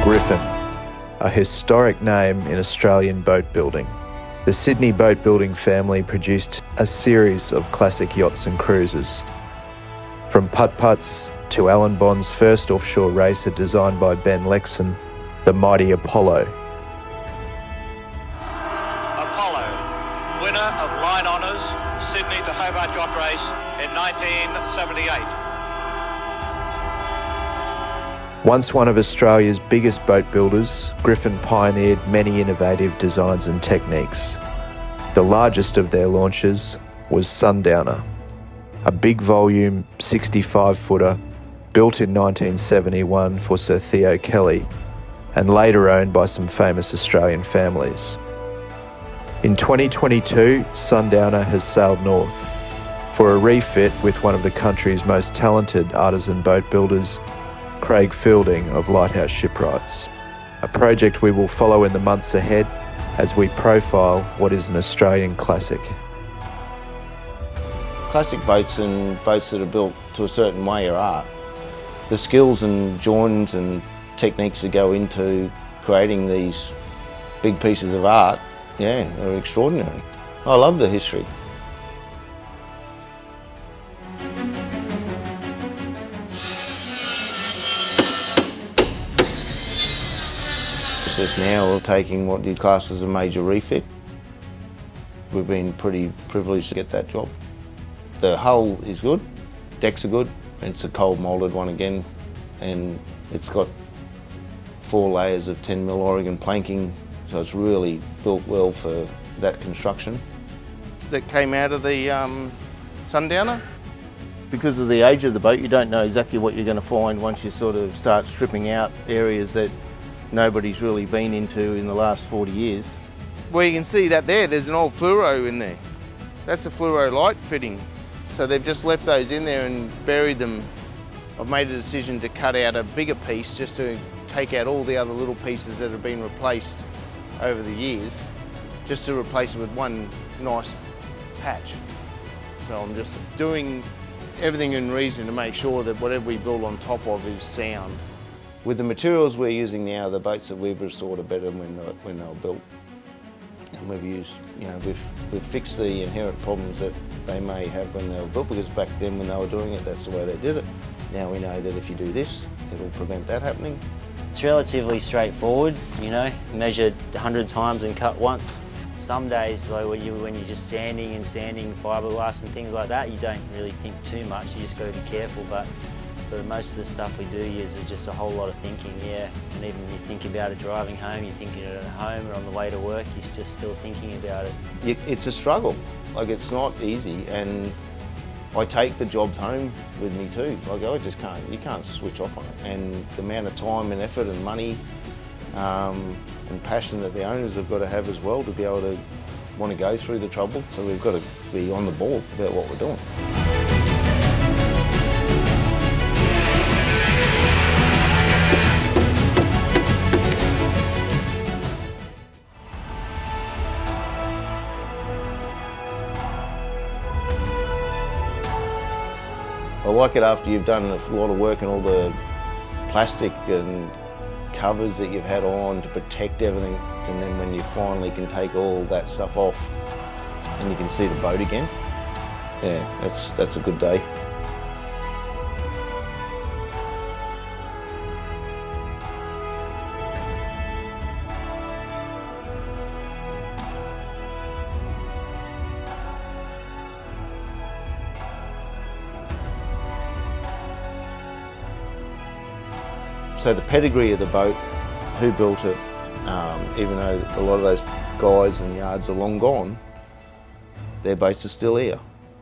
Griffin, a historic name in Australian boat building. The Sydney boat building family produced a series of classic yachts and cruisers. From putt-putts to Alan Bond's first offshore racer designed by Ben Lexon, the mighty Apollo. Apollo, winner of line honours, Sydney to Hobart Yacht Race in 1978. Once one of Australia's biggest boat builders, Griffin pioneered many innovative designs and techniques. The largest of their launches was Sundowner, a big volume 65-footer built in 1971 for Sir Theo Kelly and later owned by some famous Australian families. In 2022, Sundowner has sailed north for a refit with one of the country's most talented artisan boat builders, Craig Fielding of Lighthouse Shipwrights, a project we will follow in the months ahead as we profile what is an Australian classic. Classic boats and boats that are built to a certain way are art. The skills and joins and techniques that go into creating these big pieces of art, are extraordinary. I love the history. Just now we're taking what you class as a major refit. We've been pretty privileged to get that job. The hull is good, decks are good, it's a cold moulded one again, and it's got 4 layers of 10mm Oregon planking, so it's really built well for that construction. That came out of the Sundowner. Because of the age of the boat, you don't know exactly what you're going to find once you sort of start stripping out areas that nobody's really been into in the last 40 years. Well, you can see that there's an old fluoro in there. That's a fluoro light fitting. So they've just left those in there and buried them. I've made a decision to cut out a bigger piece just to take out all the other little pieces that have been replaced over the years, just to replace it with one nice patch. So I'm just doing everything in reason to make sure that whatever we build on top of is sound. With the materials we're using now, the boats that we've restored are better than when they were built. And we've used, we've fixed the inherent problems that they may have when they were built, because back then when they were doing it, that's the way they did it. Now we know that if you do this, it'll prevent that happening. It's relatively straightforward, measured 100 times and cut once. Some days though, when you're just sanding fiberglass and things like that, you don't really think too much, you just got to be careful. But for most of the stuff we do use is just a whole lot of thinking, And even when you think about it driving home, you're thinking it at home or on the way to work, you're just still thinking about it. It's a struggle. Like, it's not easy, and I take the jobs home with me too. Like, you can't switch off on it. And the amount of time and effort and money and passion that the owners have got to have as well to be able to want to go through the trouble. So we've got to be on the ball about what we're doing. I like it after you've done a lot of work and all the plastic and covers that you've had on to protect everything, and then when you finally can take all that stuff off and you can see the boat again, that's a good day. So the pedigree of the boat, who built it, even though a lot of those guys and yards are long gone, their boats are still here.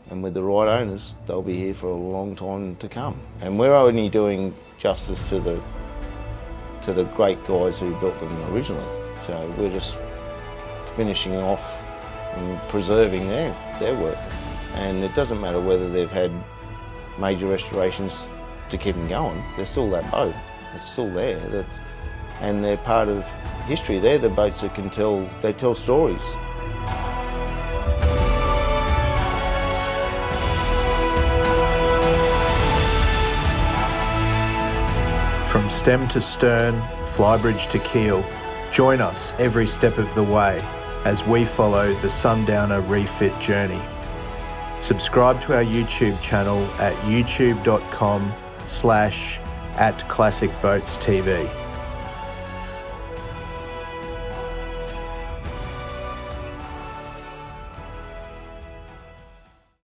And with the right owners, they'll be here for a long time to come. And we're only doing justice to the great guys who built them originally. So we're just finishing off and preserving their work. And it doesn't matter whether they've had major restorations to keep them going, they're still that boat. It's still there, and they're part of history. They're the boats that tell stories. From stem to stern, flybridge to keel, join us every step of the way as we follow the Sundowner refit journey. Subscribe to our YouTube channel at youtube.com/@classicboatstv.